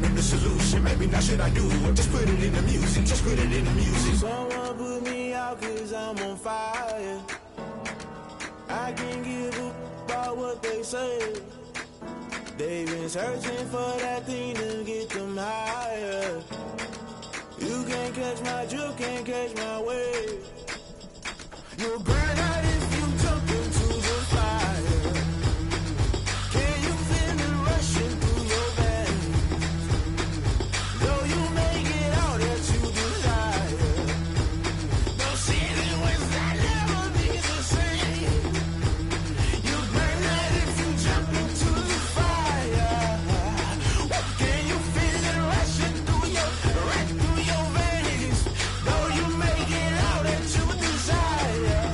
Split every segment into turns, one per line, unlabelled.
know the solution. Maybe not should I do it? Just put it in the music. Just put it in the music.
Someone put me out 'cause I'm on fire. I can't give up about what they say. They've been searching for that thing to get them higher. You can't catch my drift, can't catch my wave. You'll burn out if you jump into the fire. Can you feel it rushing through your veins? Though you make it all that you desire. No ceiling was that never be the same. You burn out if you jump into the fire. Can you feel it rushing through your veins? Though you make it all that you desire.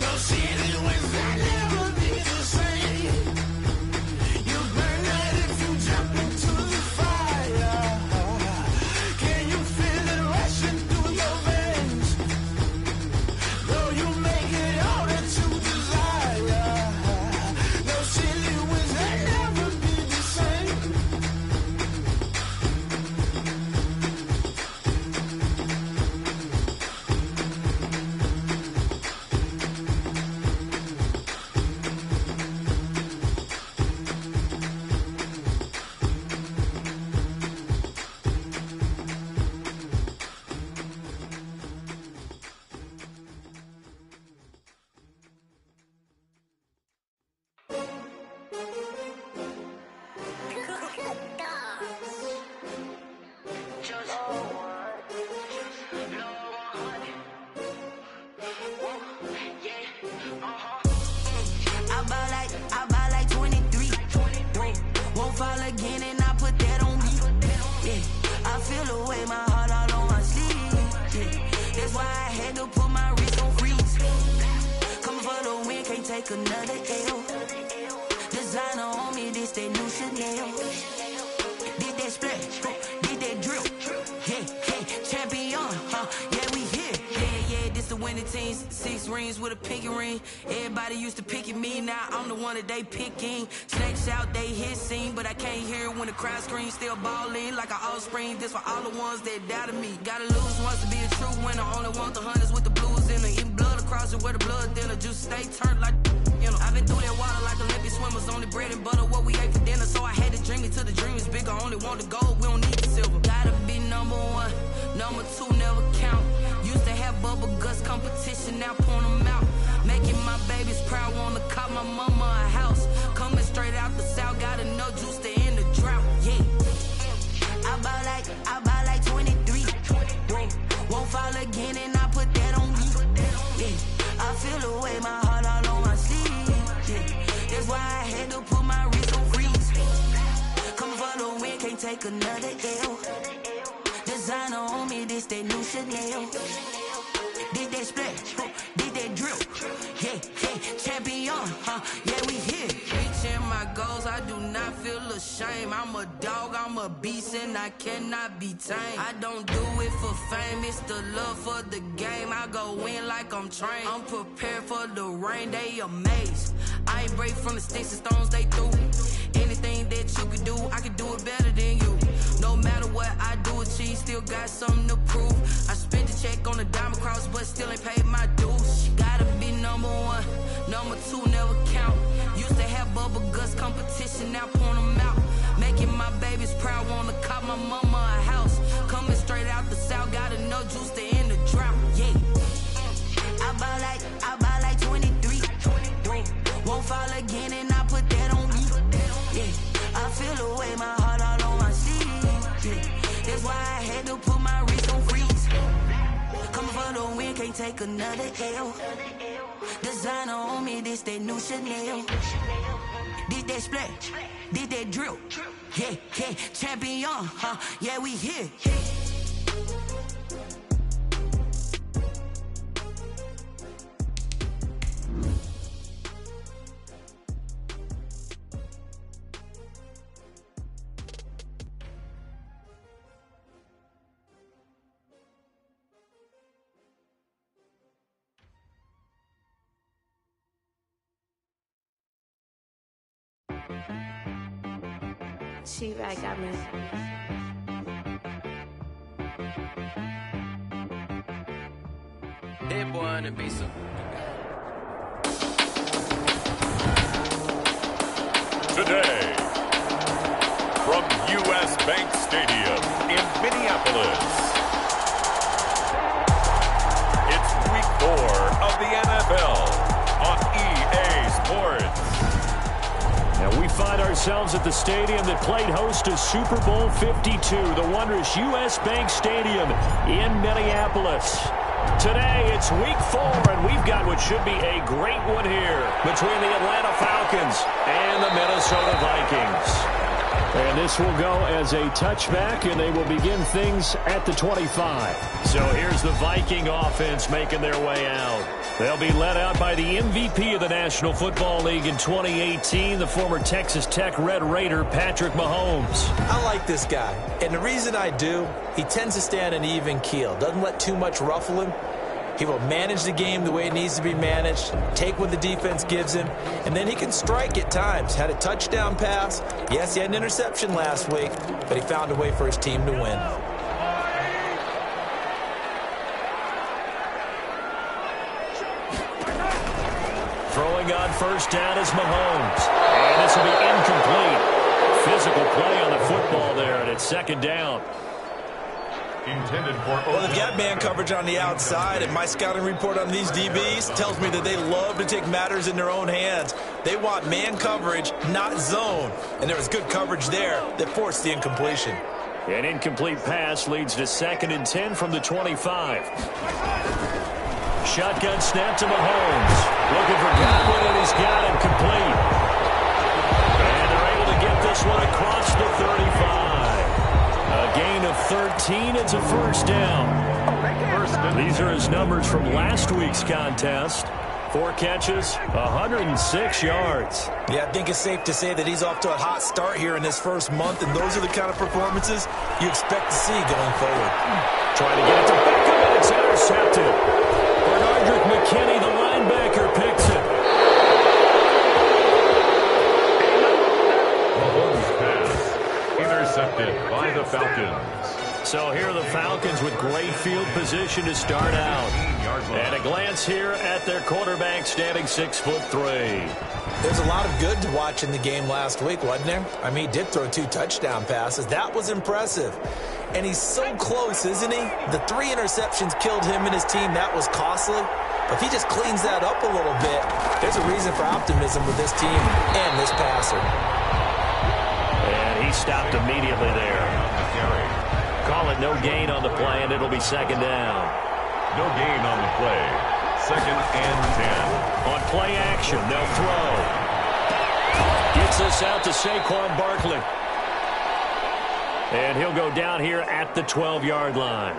No ceiling was that never be the same. You burn out if you jump into the fire. Can you feel it rushing through your veins? Though you make it all that you desire. No ceiling was that never be the same.
I buy like 23. Won't fall again and I put that on me. Yeah, I feel the way my heart all on my sleeve. Yeah, that's why I had to put my wrist on freeze. Coming for the win, can't take another L. Designer on me, this that new Chanel. Did that splash, did that drill. Yeah, champion, yeah, we here. Yeah, this the winning team. 6 rings with a pinky ring. Everybody used to pick at me, now I'm the one that they picking. Snakes out, they hit scene, but I can't hear it when the crowd screams. Still balling like an offspring. This for all the ones that doubted me. Gotta lose once to be a true winner. Only want the hunters with the blues in it. Eating blood across it where the blood thinner. Just stay turned like, you know. I've been through that water like Olympic swimmers. Only bread and butter, what we ate for dinner. So I had to dream it till the dream is bigger. Only want the gold, we don't need the silver. Gotta be number 1, number 2 never count. Used to have bubble guts competition, now point them out. Making my babies proud, wanna cop my mama a house. Coming straight out the south, got enough juice to end the drought. Yeah, I buy like 23. Won't fall again and I put that on me. Yeah, I feel the way my heart all on my sleeve. Yeah, that's why I had to put my wrist on freeze. Coming for the win, can't take another L. Designer on me, this that new Chanel. Did that splash, did that drill. Yeah, champion, yeah, we here. Reaching my goals, I do not feel ashamed. I'm a dog, I'm a beast, and I cannot be tamed. I don't do it for fame, it's the love for the game. I go in like I'm trained. I'm prepared for the rain, they amazed. I ain't break from the sticks and stones they threw. Anything that you could do, I could do it better than you. No matter what I do, achieve, still got something to prove. I spent the check on the diamond cross, but still ain't paid my dues. Gotta be number 1, number 2 never count. Used to have bubble guts competition, now point them out. Making my babies proud, wanna cop my mama a house. Coming straight out the south, got enough juice to end the drought. Yeah, I buy like 23. Won't fall again and I put that on me. Yeah, I feel the way my heart all on my sleeve. Yeah, that's why I had to put my wrist on freeze. Coming for the win, can't take another L. Designer on me, this that new Chanel. Did that splash, did that drill. Yeah, champion, yeah, we here.
She-Rag got me.
Hey boy, on the beat.
Today, from U.S. Bank Stadium in Minneapolis, it's Week 4 of the NFL on EA Sports.
And we find ourselves at the stadium that played host to Super Bowl 52, the wondrous U.S. Bank Stadium in Minneapolis. Today, it's Week 4, and we've got what should be a great one here between the Atlanta Falcons and the Minnesota Vikings. And this will go as a touchback, and they will begin things at the 25. So here's the Viking offense making their way out. They'll be led out by the MVP of the National Football League in 2018, the former Texas Tech Red Raider, Patrick Mahomes.
I like this guy, and the reason I do, he tends to stay on an even keel, doesn't let too much ruffle him. He will manage the game the way it needs to be managed, take what the defense gives him, and then he can strike at times. Had a touchdown pass. Yes, he had an interception last week, but he found a way for his team to win.
Throwing on first down is Mahomes. And this will be incomplete. Physical play on the football there, and it's second down.
Intended for
Well, they've got man coverage on the outside, and my scouting report on these DBs tells me that they love to take matters in their own hands. They want man coverage, not zone. And there was good coverage there that forced the incompletion.
An incomplete pass leads to 2nd and 10 from the 25. Shotgun snap to Mahomes. Looking for Godwin, and he's got him complete. And they're able to get this one across the 35. A gain of 13. It's a first down. These are his numbers from last week's contest. 4 catches, 106 yards.
Yeah, I think it's safe to say that he's off to a hot start here in his first month, and those are the kind of performances you expect to see going forward.
Trying to get it to Beckham, and it's intercepted. Bernardrick McKinney, the linebacker, picks it.
Mahomes' pass intercepted by the Falcons.
So here are the Falcons with great field position to start out. And a glance here at their quarterback, standing 6'3".
There's a lot of good to watch in the game last week, wasn't there? I mean, he did throw 2 touchdown passes. That was impressive. And he's so close, isn't he? The 3 interceptions killed him and his team. That was costly. But if he just cleans that up a little bit, there's a reason for optimism with this team and this passer.
And he stopped immediately there. Call it no gain on the play, and it'll be second down.
No gain on the play. 2nd and 10.
On play action, they'll throw. Gets this out to Saquon Barkley. And he'll go down here at the 12-yard line.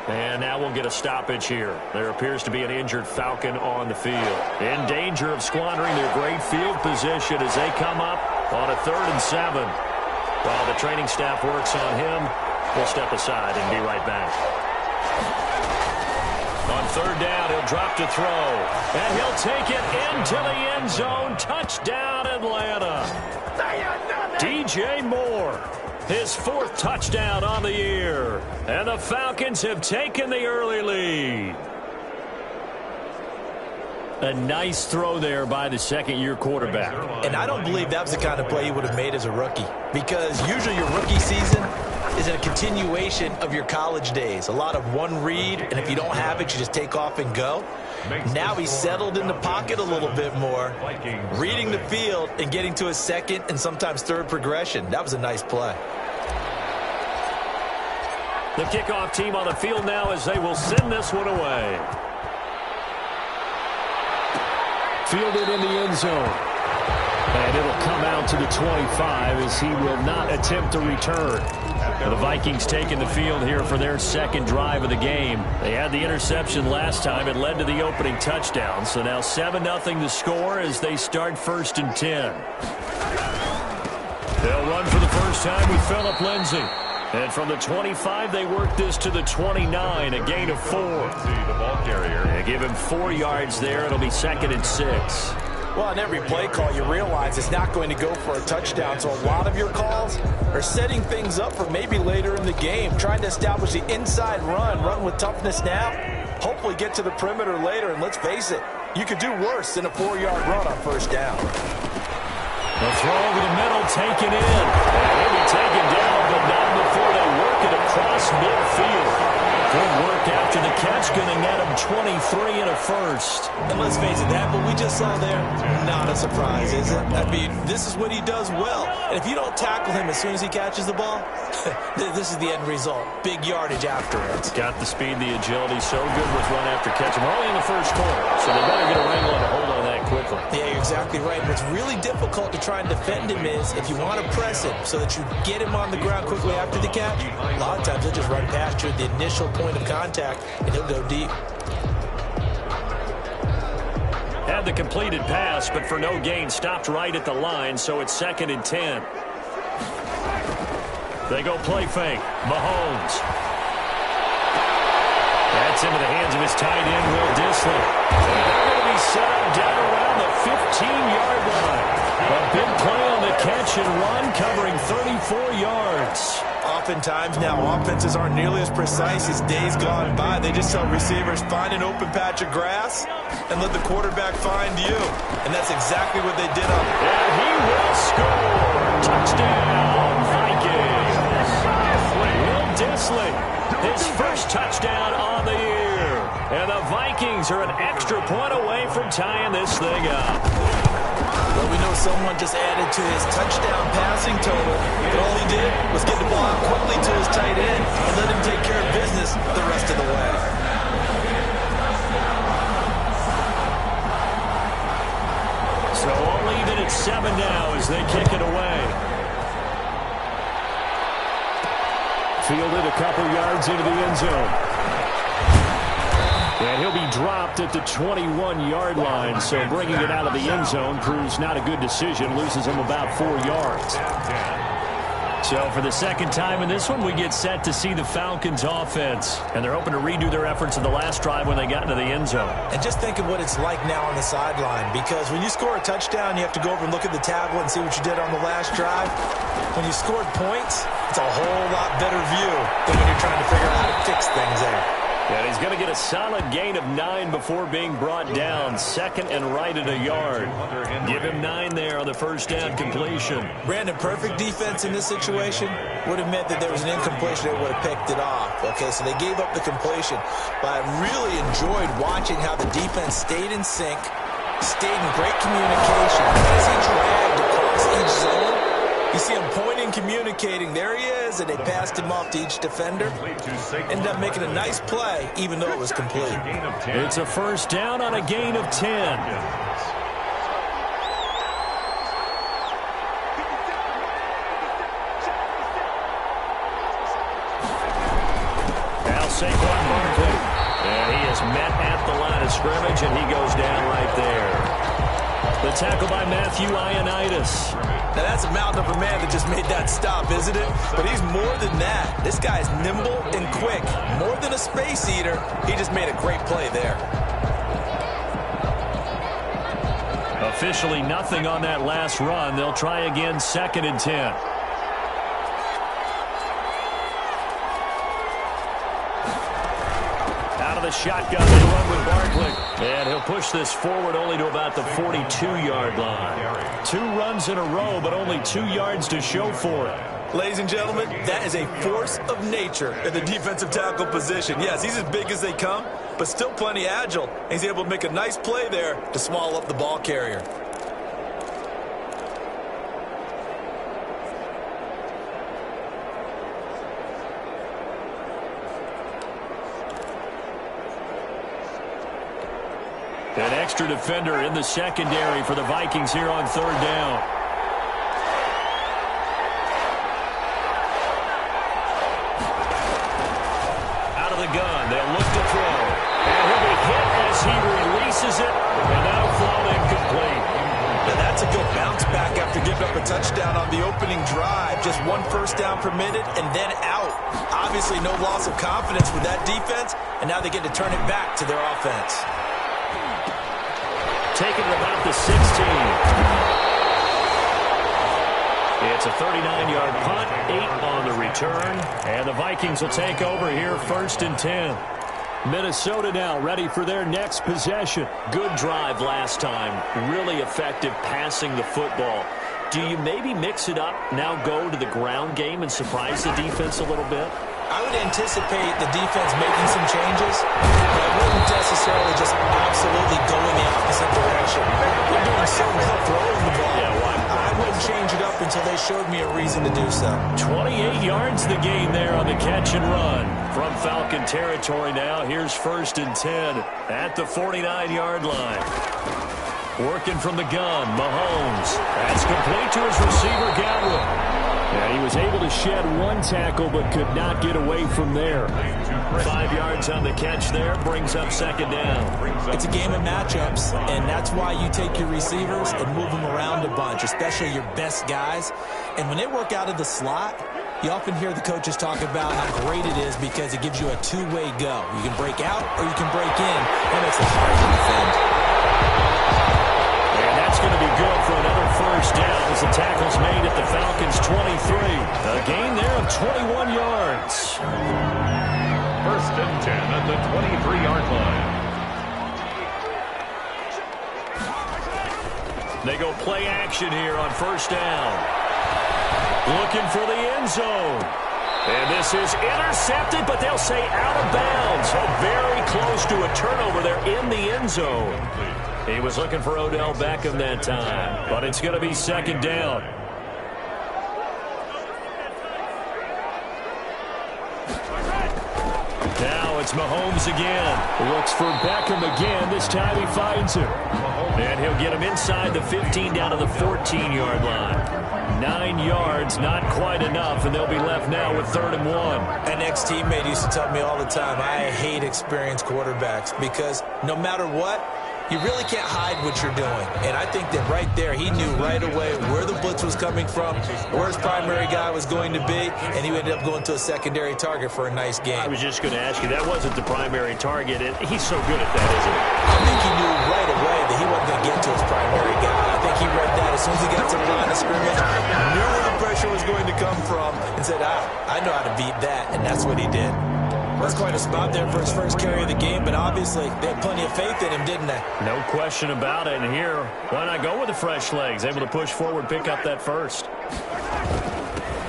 And now we'll get a stoppage here. There appears to be an injured Falcon on the field. In danger of squandering their great field position as they come up on a 3rd and 7. While the training staff works on him, we'll step aside and be right back. On 3rd down, he'll drop to throw. And he'll take it into the end zone. Touchdown, Atlanta. DJ Moore, his 4th touchdown on the year. And the Falcons have taken the early lead. A nice throw there by the 2nd-year quarterback.
And I don't believe that was the kind of play he would have made as a rookie. Because usually your rookie season is a continuation of your college days. A lot of one read, and if you don't have it, you just take off and go. Now he's settled in the pocket a little bit more, reading the field and getting to his 2nd and sometimes 3rd progression. That was a nice play.
The kickoff team on the field now as they will send this one away. Fielded in the end zone. And it'll come out to the 25 as he will not attempt to return. The Vikings taking the field here for their 2nd drive of the game. They had the interception last time. It led to the opening touchdown. So now 7-0 the score as they start 1st and 10. They'll run for the first time with Phillip Lindsay. And from the 25, they work this to the 29, a gain of 4.
The ball carrier.
They give him 4 yards there. It'll be 2nd and 6.
Well, on every play call, you realize it's not going to go for a touchdown. So a lot of your calls are setting things up for maybe later in the game, trying to establish the inside run with toughness now, hopefully get to the perimeter later. And let's face it, you could do worse than a 4-yard run on first down.
The throw over the middle, taken in. And he'll be taken down, but not before they work it across midfield. Good work after the catch, going to net him 23 and a first.
And let's face it, that what we just saw there, not a surprise, is it? I mean, this is what he does well. And if you don't tackle him as soon as he catches the ball, this is the end result. Big yardage afterwards.
Got the speed, the agility, so good with run after catch. We're only in the first quarter, so they better get a wrangle and a hold on that quickly.
Yeah, you're exactly right. What's really difficult to try and defend him is if you want to press him so that you get him on the ground quickly after the catch, a lot of times he'll just run past you at the initial point of contact, and he'll go deep.
Had the completed pass, but for no gain, stopped right at the line, so it's 2nd and 10. They go play fake. Mahomes. That's into the hands of his tight end, Will Dissly. They're going to be set up down around the 15-yard line. A big play on the catch and run, covering 34 yards.
Oftentimes now, offenses aren't nearly as precise as days gone by. They just tell receivers, find an open patch of grass and let the quarterback find you. And that's exactly what they did on.
And he will score. Touchdown, Vikings. Will Dissly, his first touchdown on the year. And the Vikings are an extra point away from tying this thing up.
Well, we know someone just added to his touchdown passing total, but all he did was get the ball out quickly to his tight end and let him take care of business the rest of the way.
So all even at 7 now as they kick it away. Fielded a couple yards into the end zone. And he'll be dropped at the 21-yard line, so bringing it out of the end zone proves not a good decision, loses him about 4 yards. So for the second time in this one, we get set to see the Falcons offense. And they're hoping to redo their efforts in the last drive when they got into the end zone.
And just think of what it's like now on the sideline, because when you score a touchdown, you have to go over and look at the tablet and see what you did on the last drive. When you scored points, it's a whole lot better view than when you're trying to figure out how to fix things there.
And he's going to get a solid gain of 9 before being brought down. 2nd and right at a yard. Give him 9 there on the first down completion.
Brandon, perfect defense in this situation would have meant that there was an incompletion that would have picked it off. Okay, so they gave up the completion. But I really enjoyed watching how the defense stayed in sync, stayed in great communication. As he dragged across each zone, you see him pointing, communicating. There he is, and they passed him off to each defender. Ended up making a nice play, even though it was complete.
It's a first down on a gain of 10. Now Saquon Barkley. And he is met at the line of scrimmage, and he goes down right there. The tackle by Matthew Ioannidis.
Now that's a mountain of a man that just made that stop, isn't it? But he's more than that. This guy's nimble and quick. More than a space eater, he just made a great play there.
Officially nothing on that last run. They'll try again, 2nd and 10. Out of the shotgun, they run with Barkley. And he'll push this forward only to about the 42-yard line. 2 runs in a row, but only 2 yards to show for it.
Ladies and gentlemen, that is a force of nature in the defensive tackle position. Yes, he's as big as they come, but still plenty agile. He's able to make a nice play there to swallow up the ball carrier.
An extra defender in the secondary for the Vikings here on 3rd down. Out of the gun, they'll look to throw. And he'll be hit as he releases it, and that'll fall incomplete.
Now that's a good bounce back after giving up a touchdown on the opening drive. Just 1 first down permitted and then out. Obviously no loss of confidence with that defense, and now they get to turn it back to their offense.
taken at about the 16. It's a 39-yard punt, 8 on the return, and the Vikings will take over here 1st and 10. Minnesota now ready for their next possession. Good drive last time. Really effective passing the football. Do you maybe mix it up, now go to the ground game and surprise the defense a little bit?
I would anticipate the defense making some changes, but I wouldn't necessarily just absolutely go in the opposite direction. They're doing so well throwing the ball.
Yeah, why?
I wouldn't change it up until they showed me a reason to do so.
28 yards the gain there on the catch and run. From Falcon territory now, here's 1st and 10 at the 49-yard line. Working from the gun, Mahomes. That's complete to his receiver, Godwin. Yeah, he was able to shed one tackle but could not get away from there. 5 yards on the catch there, brings up 2nd down.
It's a game of matchups, and that's why you take your receivers and move them around a bunch, especially your best guys. And when they work out of the slot, you often hear the coaches talk about how great it is because it gives you a two-way go. You can break out or you can break in. That makes it hard to defend.
And that's going to be good for another 1st down as the tackle's made at the Falcons' 23. A gain there of 21 yards.
1st and 10 at the 23-yard line.
They go play action here on 1st down. Looking for the end zone. And this is intercepted, but they'll say out of bounds. So very close to a turnover there in the end zone. He was looking for Odell Beckham that time, but it's going to be 2nd down. Now it's Mahomes again. Looks for Beckham again. This time he finds him. And he'll get him inside the 15 down to the 14-yard line. 9 yards, not quite enough, and they'll be left now with 3rd and 1.
An ex-teammate used to tell me all the time, I hate experienced quarterbacks because no matter what, you really can't hide what you're doing. And I think that right there, he knew right away where the blitz was coming from, where his primary guy was going to be, and he ended up going to a secondary target for a nice game.
I was just going to ask you, that wasn't the primary target, and he's so good at that, isn't he?
I think he knew right away that he wasn't going to get to his primary guy. I think he read that as soon as he got to the line of scrimmage, knew where the pressure was going to come from, and said, I know how to beat that, and that's what he did. Was quite a spot there for his first carry of the game, but obviously they had plenty of faith in him, didn't they?
No question about it. And here, why not go with the fresh legs? Able to push forward, pick up that 1st.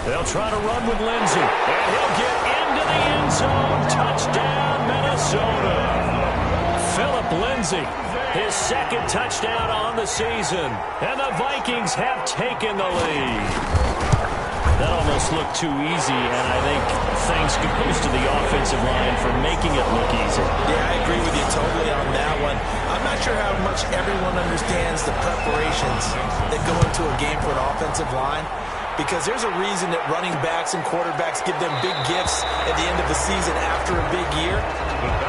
They'll try to run with Lindsey. And he'll get into the end zone. Touchdown, Minnesota. Philip Lindsey, his 2nd touchdown on the season. And the Vikings have taken the lead. That almost looked too easy, and I think thanks goes to the offensive line for making it look easy.
Yeah, I agree with you totally on that one. I'm not sure how much everyone understands the preparations that go into a game for an offensive line, because there's a reason that running backs and quarterbacks give them big gifts at the end of the season after a big year.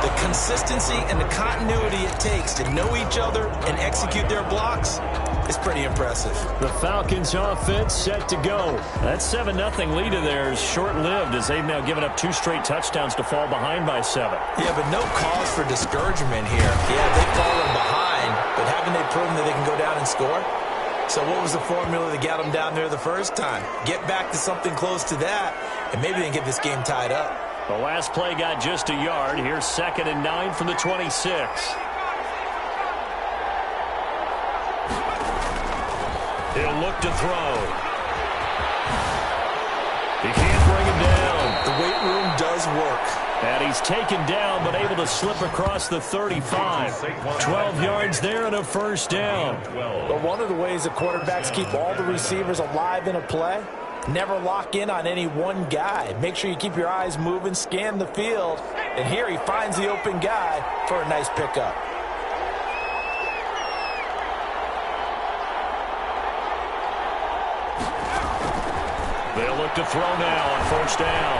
The consistency and the continuity it takes to know each other and execute their blocks is pretty impressive.
The Falcons offense set to go. That 7-0 lead of theirs short-lived as they've now given up 2 straight touchdowns to fall behind by 7.
Yeah, but no cause for discouragement here. Yeah, they've fallen behind, but haven't they proven that they can go down and score? So what was the formula that got them down there the first time? Get back to something close to that, and maybe they can get this game tied up.
The last play got just a yard. Here's 2nd and 9 from the 26. He'll look to throw. He can't bring him down.
The weight room does work.
And he's taken down, but able to slip across the 35. 12 yards there and a 1st down.
But one of the ways that quarterbacks keep all the receivers alive in a play, never lock in on any one guy. Make sure you keep your eyes moving, scan the field. And here he finds the open guy for a nice pickup.
They'll look to throw now on 1st down.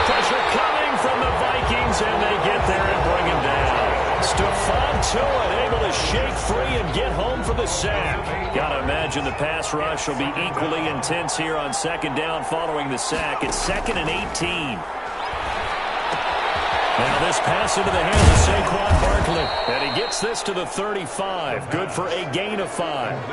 Pressure coming from the Vikings, and they get there and bring him down. Stephon Tuitt able to shake free and get home for the sack. Got to imagine the pass rush will be equally intense here on 2nd down following the sack. It's 2nd and 18. Now this pass into the hands of Saquon Barkley. And he gets this to the 35. Good for a gain of 5.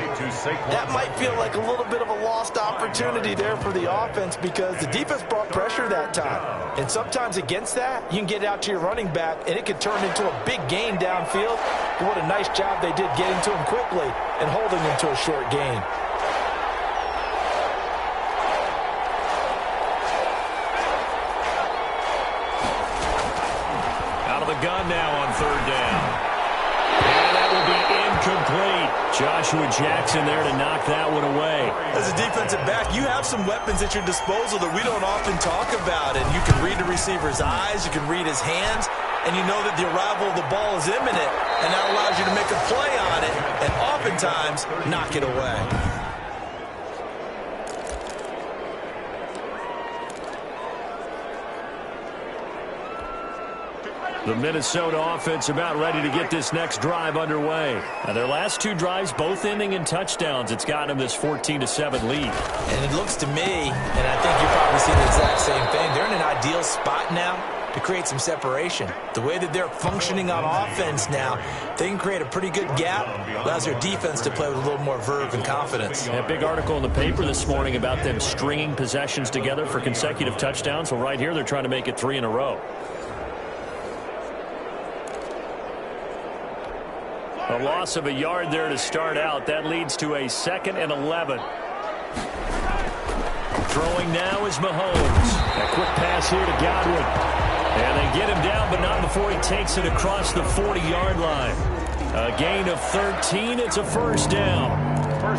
That might feel like a little bit of a lost opportunity there for the offense because the defense brought pressure that time. And sometimes against that, you can get out to your running back, and it could turn into a big gain downfield. But what a nice job they did getting to him quickly and holding him to a short gain.
Gun now on 3rd down. And that will be incomplete. Joshua Jackson there to knock that one away.
As a defensive back, you have some weapons at your disposal that we don't often talk about. And you can read the receiver's eyes, you can read his hands, and you know that the arrival of the ball is imminent. And that allows you to make a play on it and oftentimes knock it away.
The Minnesota offense about ready to get this next drive underway. Now their last 2 drives both ending in touchdowns. It's gotten them this 14-7 lead.
And it looks to me, and I think you're probably seeing the exact same thing, they're in an ideal spot now to create some separation. The way that they're functioning on offense now, they can create a pretty good gap. Allows their defense to play with a little more verve and confidence.
A big article in the paper this morning about them stringing possessions together for consecutive touchdowns. Well, right here they're trying to make it 3 in a row. A loss of a yard there to start out. That leads to a 2nd and 11. Throwing now is Mahomes. A quick pass here to Godwin. And they get him down, but not before he takes it across the 40-yard line. A gain of 13. It's a 1st down.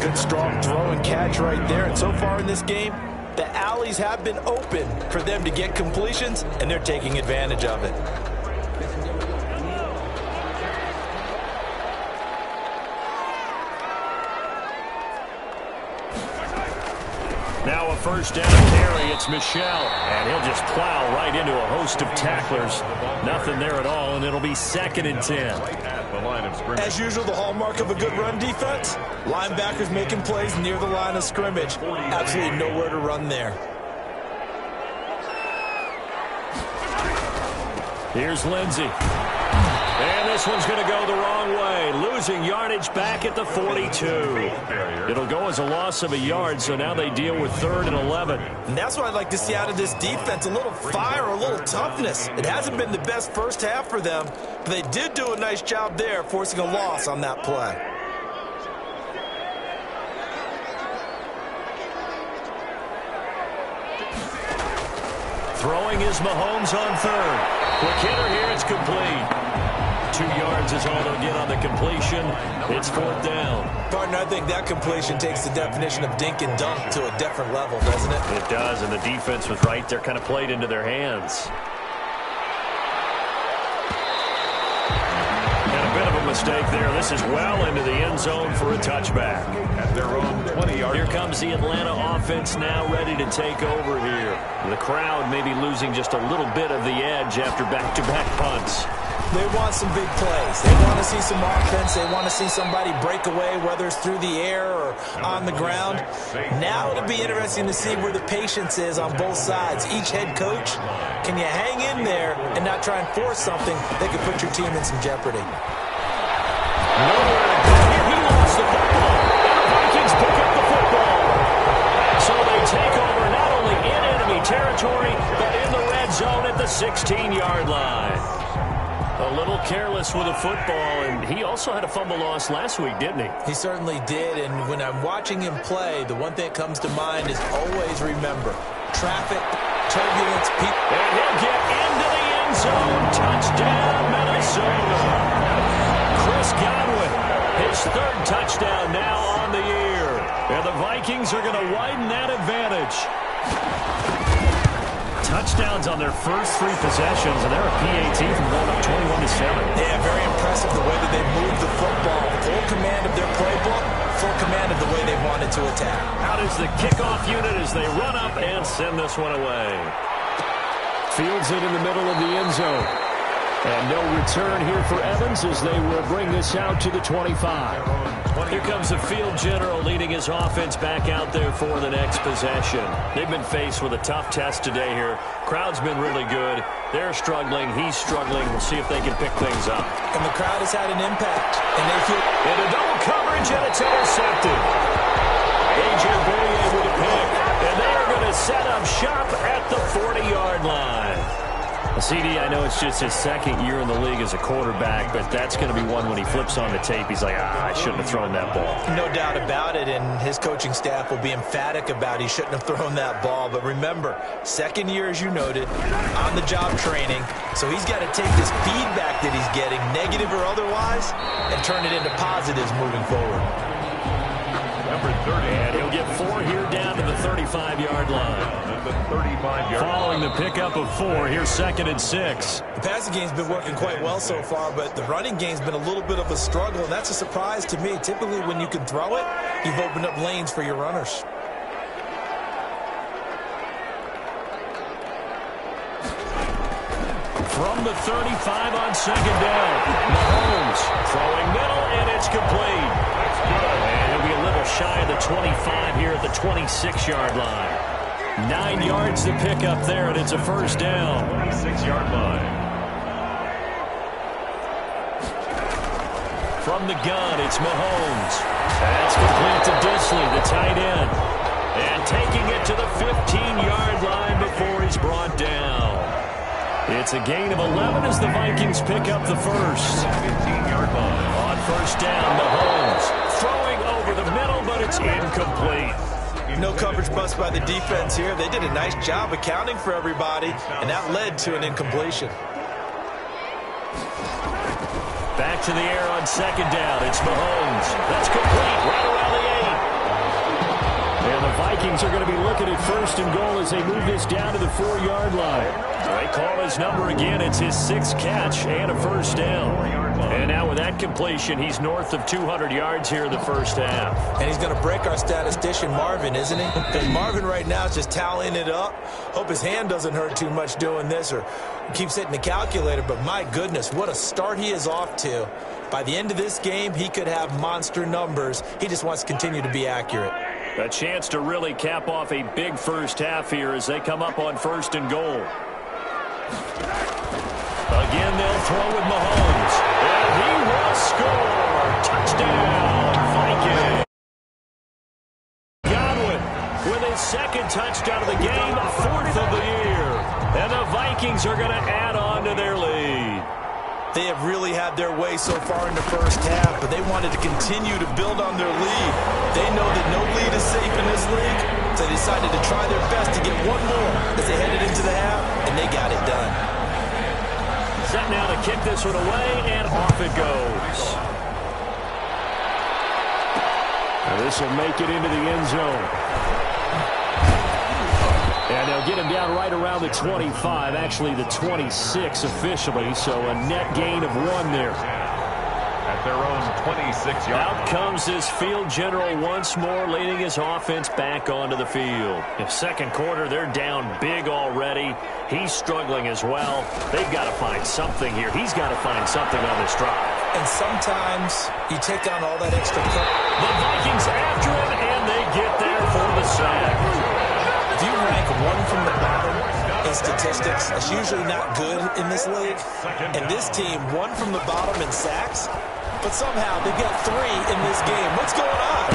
Good strong throw and catch right there. And so far in this game, the alleys have been open for them to get completions, and they're taking advantage of it.
Now a 1st down carry. It's Michel. And he'll just plow right into a host of tacklers. Nothing there at all, and it'll be 2nd and 10.
As usual, the hallmark of a good run defense, linebackers making plays near the line of scrimmage. Absolutely nowhere to run there.
Here's Lindsey. And this one's going to go the wrong way. Losing yardage back at the 42. It'll go as a loss of a yard, so now they deal with 3rd and 11.
And that's what I'd like to see out of this defense, a little fire, a little toughness. It hasn't been the best first half for them, but they did do a nice job there, forcing a loss on that play.
Throwing is Mahomes on 3rd. Quick hitter here, it's complete. 2 yards is all they'll get on the completion. It's 4th down.
Partner, I think that completion takes the definition of dink and dunk to a different level, doesn't it?
It does, and the defense was right there, kind of played into their hands. And a bit of a mistake there. This is well into the end zone for a touchback.
At their own 20-yard.
Here comes the Atlanta offense now ready to take over here. The crowd may be losing just a little bit of the edge after back-to-back punts.
They want some big plays. They want to see some offense. They want to see somebody break away, whether it's through the air or on the ground. Now it'll be interesting to see where the patience is on both sides. Each head coach, can you hang in there and not try and force something that could put your team in some jeopardy?
Nowhere to go here. He lost the football. And the Vikings pick up the football. So they take over not only in enemy territory, but in the red zone at the 16-yard line. A little careless with a football, and he also had a fumble loss last week, didn't he?
He certainly did, and when I'm watching him play, the one thing that comes to mind is always remember, traffic, turbulence, people.
And he'll get into the end zone. Touchdown, Minnesota. Chris Godwin, his 3rd touchdown now on the year. And the Vikings are going to widen that advantage. Touchdowns on their first 3 possessions, and they're a PAT from going up 21-7.
Yeah, very impressive the way that they moved the football. Full command of their playbook, full command of the way they wanted to attack.
Out is the kickoff unit as they run up and send this one away. Fields it in the middle of the end zone. And no return here for Evans as they will bring this out to the 25. Here comes the field general leading his offense back out there for the next possession. They've been faced with a tough test today here. Crowd's been really good. They're struggling. He's struggling. We'll see if they can pick things up.
And the crowd has had an impact. And they feel
into double coverage, and it's intercepted. A.J. Boye with a pick. And they are going to set up shop at the 40-yard line. CD, I know it's just his second year in the league as a quarterback, but that's going to be one when he flips on the tape, he's like, I shouldn't have thrown that ball.
No doubt about it, and his coaching staff will be emphatic about he shouldn't have thrown that ball. But remember, second year, as you noted, on-the-job training, so he's got to take this feedback that he's getting, negative or otherwise, and turn it into positives moving forward.
Number 30.
And he'll get 4 here down to the 35-yard line.
The 35-yard
Following the pickup of 4, here's 2nd and 6.
The passing game's been working quite well so far, but the running game's been a little bit of a struggle, and that's a surprise to me. Typically, when you can throw it, you've opened up lanes for your runners.
From the 35 on 2nd down, Mahomes throwing middle, and it's complete.
That's good.
And he'll be a little shy of the 25 here at the 26-yard line. 9 yards to pick up there, and it's a first down.
26-yard line.
From the gun, it's Mahomes. That's complete to Disley, the tight end. And taking it to the 15-yard line before he's brought down. It's a gain of 11 as the Vikings pick up the first.
15-yard line.
On first down, Mahomes throwing over the middle, but it's incomplete.
No coverage bust by the defense here. They did a nice job accounting for everybody, and that led to an incompletion.
Back to the air on 2nd down. It's Mahomes. That's complete right around the 8. And the Vikings are going to be looking at 1st and goal as they move this down to the 4-yard line. They call his number again. It's his 6th catch and a first down. And now with that completion, he's north of 200 yards here in the first half.
And he's going to break our statistician, Marvin, isn't he? Because Marvin right now is just tallying it up. Hope his hand doesn't hurt too much doing this or keeps hitting the calculator. But my goodness, what a start he is off to. By the end of this game, he could have monster numbers. He just wants to continue to be accurate.
A chance to really cap off a big first half here as they come up on 1st and goal. Again, they'll throw with Mahomes. And he will score. Touchdown, Vikings. Godwin with his 2nd touchdown of the game, 4th of the year. And the Vikings are going to add on to their lead.
They have really had their way so far in the first half, but they wanted to continue to build on their lead. They know that no lead is safe in this league, so they decided to try their best to get one more as they headed into the half, and they got it done.
Set now to kick this one away, and off it goes. And this will make it into the end zone. And they'll get him down right around the 25, actually the 26 officially, so a net gain of 1 there.
At their own 26-yard line.
Out comes this field general once more, leading his offense back onto the field. In 2nd quarter, they're down big already. He's struggling as well. They've got to find something here. He's got to find something on this drive.
And sometimes you take on all that extra pressure.
The Vikings after him, and they get there for the sack.
If you rank 1 from the bottom in statistics, that's usually not good in this league. And this team, 1 from the bottom in sacks, but somehow they got 3 in this game. What's going on?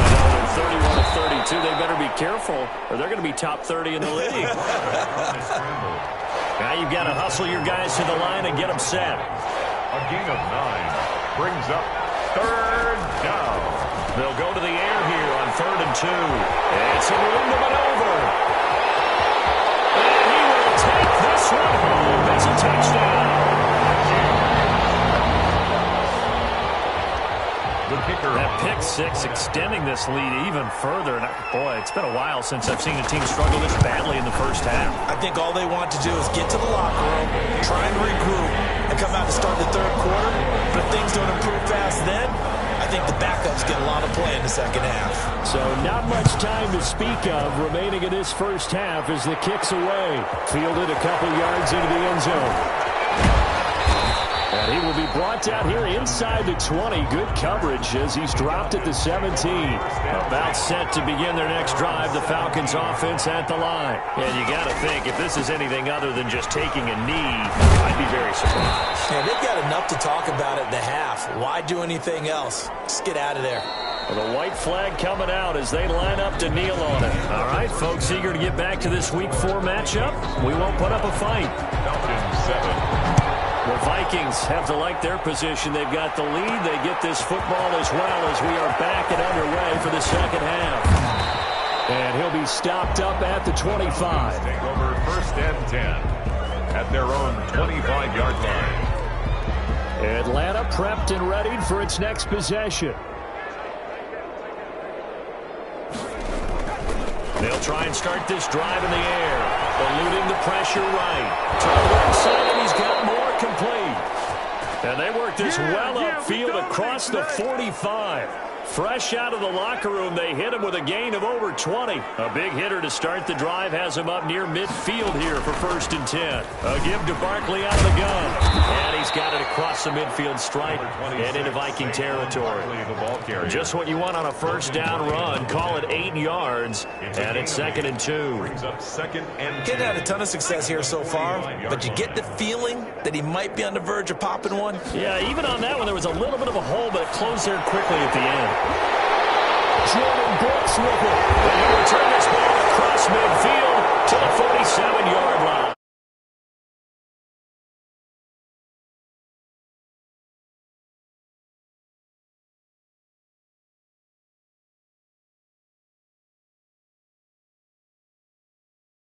31 of 32. They better be careful, or they're going to be top 30 in the league. Now you've got to hustle your guys to the line and get them set.
A gain of 9 brings up 3rd down.
They'll go to the air here on 3rd and 2. And some room to maneuver. And he will take this one home. It's a touchdown.
The kicker.
That pick 6 extending this lead even further. And boy, it's been a while since I've seen a team struggle this badly in the first half.
I think all they want to do is get to the locker room, try and regroup, and come out to start the 3rd quarter. But if things don't improve fast then, I think the backups get a lot of play in the 2nd half.
So not much time to speak of remaining in this first half as the kick's away. Fielded a couple yards into the end zone. And he will be brought down here inside the 20. Good coverage as he's dropped at the 17. About set to begin their next drive, the Falcons offense at the line. And you got to think, if this is anything other than just taking a knee, I'd be very surprised.
Yeah, they've got enough to talk about at the half. Why do anything else? Just get out of there.
Well, the white flag coming out as they line up to kneel on it. All right, folks, eager to get back to this Week 4 matchup. We won't put up a fight.
Falcons 7.
The Vikings have to like their position. They've got the lead. They get this football as well as we are back and underway for the second half. And he'll be stopped up at the 25.
Take over 1st and 10 at their own 25-yard line.
Atlanta prepped and readied for its next possession. They'll try and start this drive in the air, eluding the pressure right. To the right side, and he's got more complete. And they work this well upfield across the 45. Fresh out of the locker room, they hit him with a gain of over 20. A big hitter to start the drive has him up near midfield here for 1st and 10. A give to Barkley out of the gun. And he's got it across the midfield stripe and into Viking territory. Just what you want on a 1st down run. Call it 8 yards, and it's 2nd and 2.
Getting had a ton of success here so far, but you get the feeling that he might be on the verge of popping one.
Yeah, even on that one, there was a little bit of a hole, but it closed there quickly at the end. Jordan Brooks with it. And he'll return this ball